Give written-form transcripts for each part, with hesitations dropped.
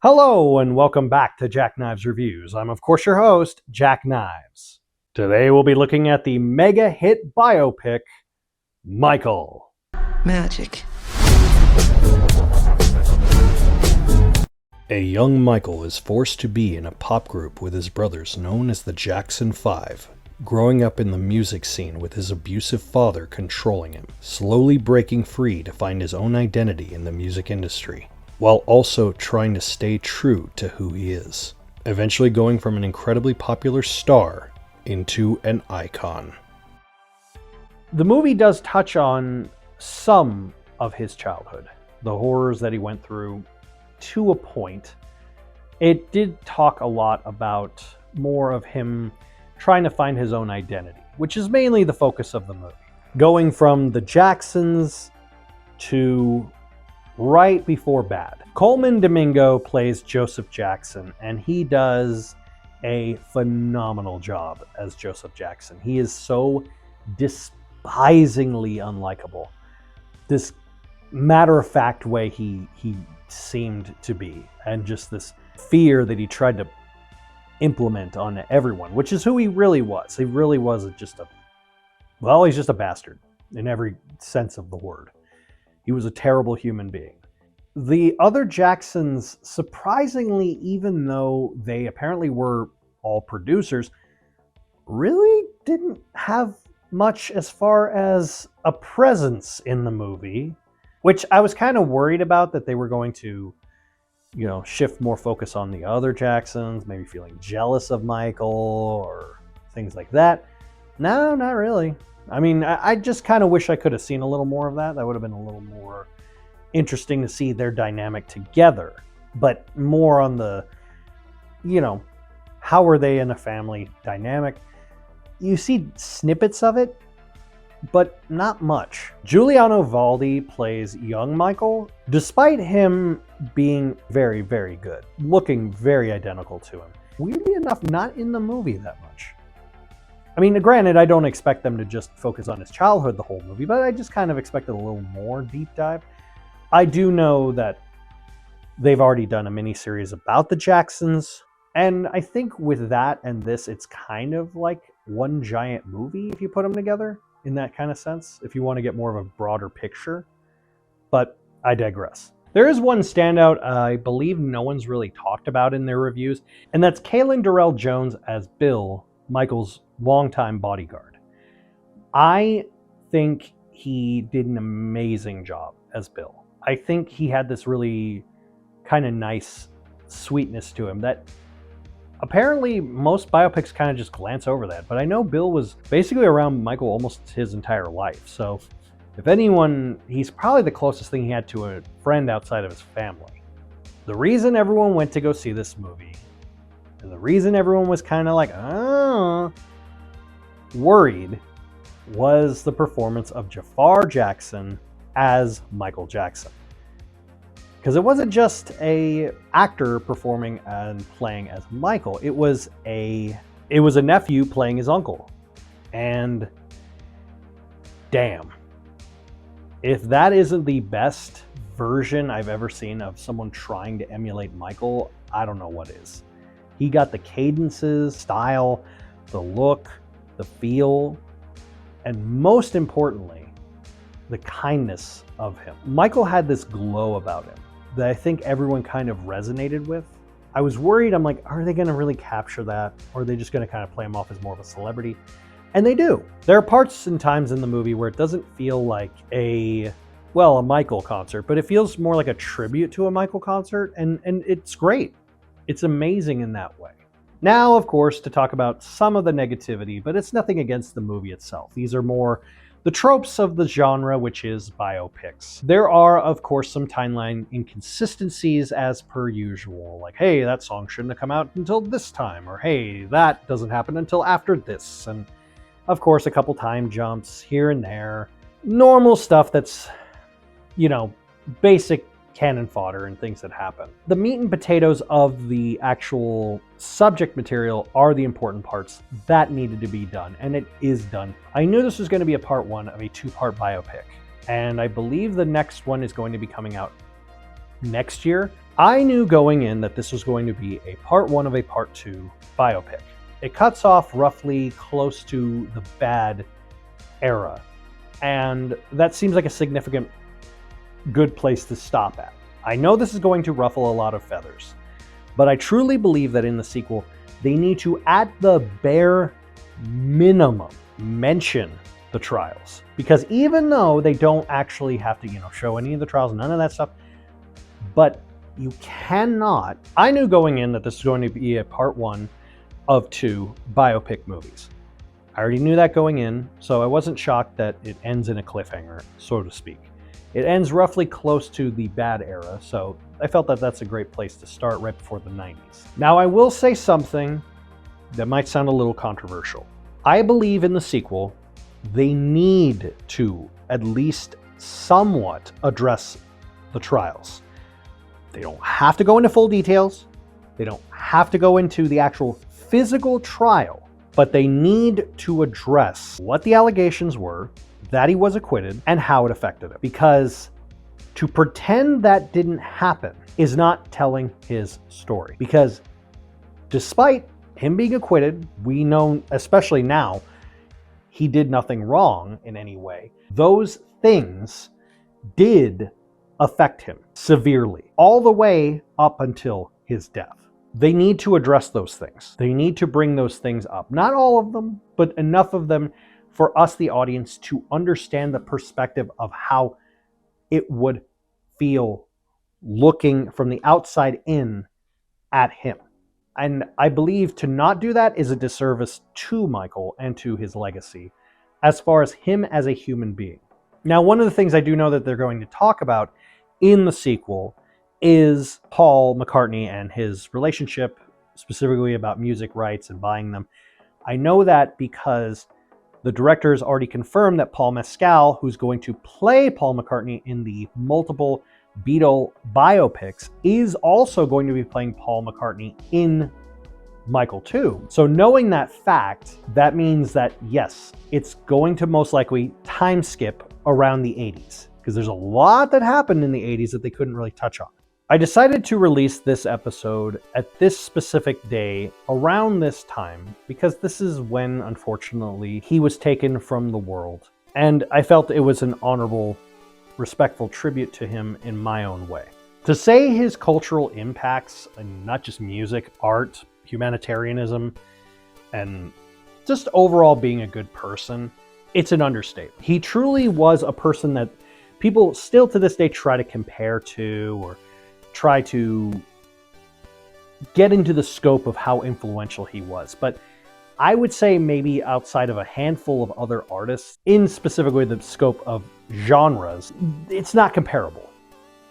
Hello and welcome back to Jack Knives Reviews. I'm of course your host, Jack Knives. Today we'll be looking at the mega hit biopic, Michael. Magic. A young Michael is forced to be in a pop group with his brothers known as the Jackson 5, growing up in the music scene with his abusive father controlling him, slowly breaking free to find his own identity in the music industry, while also trying to stay true to who he is, eventually going from an incredibly popular star into an icon. The movie does touch on some of his childhood, the horrors that he went through to a point. It did talk a lot about more of him trying to find his own identity, which is mainly the focus of the movie. Going from the Jacksons to right before bad. Coleman Domingo plays Joseph Jackson, and he does a phenomenal job as Joseph Jackson. He is so despisingly unlikable. This matter-of-fact way he seemed to be, and just this fear that he tried to implement on everyone, which is who he really was. He really was he's just a bastard in every sense of the word. He was a terrible human being. The other Jacksons, surprisingly, even though they apparently were all producers, really didn't have much as far as a presence in the movie, which I was kind of worried about, that they were going to, shift more focus on the other Jacksons, maybe feeling jealous of Michael or things like that. No, not really. I mean, I just kind of wish I could have seen a little more of that. That would have been a little more interesting to see their dynamic together, but more on the, how are they in a family dynamic? You see snippets of it, but not much. Giuliano Valdi plays young Michael, despite him being very, very good, looking very identical to him. Weirdly enough, not in the movie that much. I mean, granted, I don't expect them to just focus on his childhood the whole movie, but I just kind of expected a little more deep dive. I do know that they've already done a mini-series about the Jacksons, and I think with that and this, it's kind of like one giant movie if you put them together, in that kind of sense, if you want to get more of a broader picture. But I digress. There is one standout I believe no one's really talked about in their reviews, and that's Kaylin Durrell Jones as Bill, Michael's longtime bodyguard. I think he did an amazing job as Bill. I think he had this really kind of nice sweetness to him that apparently most biopics kind of just glance over that. But I know Bill was basically around Michael almost his entire life. So if anyone, he's probably the closest thing he had to a friend outside of his family. The reason everyone went to go see this movie, and the reason everyone was kind of like, worried, was the performance of Jafar Jackson as Michael Jackson. Because it wasn't just a actor performing and playing as Michael, it was a nephew playing his uncle. And damn, if that isn't the best version I've ever seen of someone trying to emulate Michael, I don't know what is. He got the cadences, style, the look, the feel, and most importantly, the kindness of him. Michael had this glow about him that I think everyone kind of resonated with. I was worried, I'm like, are they gonna really capture that? Or are they just gonna kind of play him off as more of a celebrity? And they do. There are parts and times in the movie where it doesn't feel like a Michael concert, but it feels more like a tribute to a Michael concert, and it's great. It's amazing in that way. Now, of course, to talk about some of the negativity, but it's nothing against the movie itself. These are more the tropes of the genre, which is biopics. There are, of course, some timeline inconsistencies as per usual. Like, hey, that song shouldn't have come out until this time, or hey, that doesn't happen until after this. And of course, a couple time jumps here and there. Normal stuff that's, basic cannon fodder and things that happen. The meat and potatoes of the actual subject material are the important parts that needed to be done, and it is done. I knew this was going to be a part one of a two-part biopic, and I believe the next one is going to be coming out next year. I knew going in that this was going to be a part 1 of a part 2 biopic. It cuts off roughly close to the bad era, and that seems like a significant good place to stop at. I know this is going to ruffle a lot of feathers, but I truly believe that in the sequel, they need to, at the bare minimum, mention the trials. Because even though they don't actually have to, show any of the trials, none of that stuff, but you cannot. I knew going in that this was going to be a part 1 of 2 biopic movies. I already knew that going in, so I wasn't shocked that it ends in a cliffhanger, so to speak. It ends roughly close to the bad era, so I felt that that's a great place to start right before the 90s. Now, I will say something that might sound a little controversial. I believe in the sequel, they need to at least somewhat address the trials. They don't have to go into full details. They don't have to go into the actual physical trial, but they need to address what the allegations were, that he was acquitted, and how it affected him. Because to pretend that didn't happen is not telling his story. Because despite him being acquitted, we know, especially now, he did nothing wrong in any way. Those things did affect him severely, all the way up until his death. They need to address those things. They need to bring those things up. Not all of them, but enough of them for us, the audience, to understand the perspective of how it would feel looking from the outside in at him. And I believe to not do that is a disservice to Michael and to his legacy as far as him as a human being. Now, one of the things I do know that they're going to talk about in the sequel is Paul McCartney and his relationship, specifically about music rights and buying them. I know that because the director has already confirmed that Paul Mescal, who's going to play Paul McCartney in the multiple Beatle biopics, is also going to be playing Paul McCartney in Michael 2. So knowing that fact, that means that yes, it's going to most likely time skip around the 80s, because there's a lot that happened in the 80s that they couldn't really touch on. I decided to release this episode at this specific day around this time because this is when, unfortunately, he was taken from the world. And I felt it was an honorable, respectful tribute to him in my own way. To say his cultural impacts, and not just music, art, humanitarianism, and just overall being a good person, it's an understatement. He truly was a person that people still to this day try to compare to or try to get into the scope of how influential he was. But I would say maybe outside of a handful of other artists, in specifically the scope of genres, it's not comparable.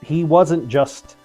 He wasn't just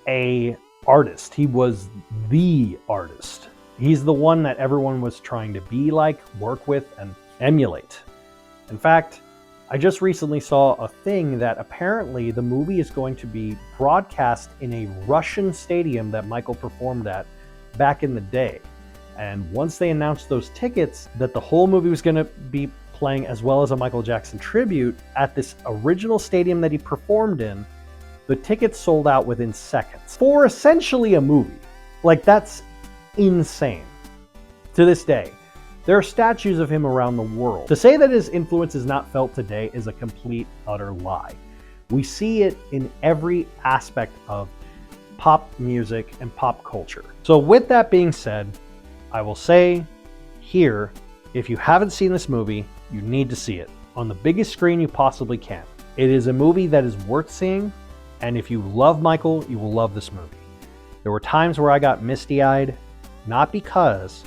an artist, he was the artist. He's the one that everyone was trying to be like, work with, and emulate. In fact, I just recently saw a thing that apparently the movie is going to be broadcast in a Russian stadium that Michael performed at back in the day. And once they announced those tickets, that the whole movie was going to be playing as well as a Michael Jackson tribute at this original stadium that he performed in, the tickets sold out within seconds for essentially a movie. Like, that's insane. To this day, there are statues of him around the world. To say that his influence is not felt today is a complete, utter lie. We see it in every aspect of pop music and pop culture. So with that being said, I will say here, if you haven't seen this movie, you need to see it on the biggest screen you possibly can. It is a movie that is worth seeing, and if you love Michael, you will love this movie. There were times where I got misty-eyed, not because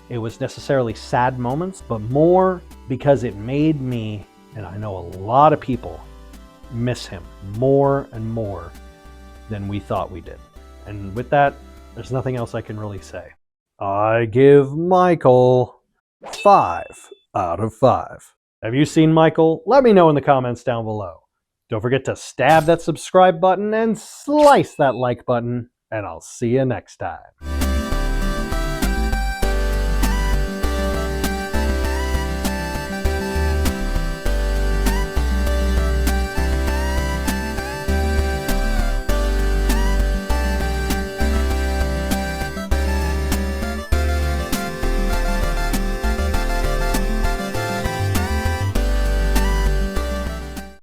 it was necessarily sad moments, but more because it made me, and I know a lot of people, miss him more and more than we thought we did. And with that, there's nothing else I can really say. I give Michael 5 out of 5. Have you seen Michael? Let me know in the comments down below. Don't forget to stab that subscribe button and slice that like button, and I'll see you next time.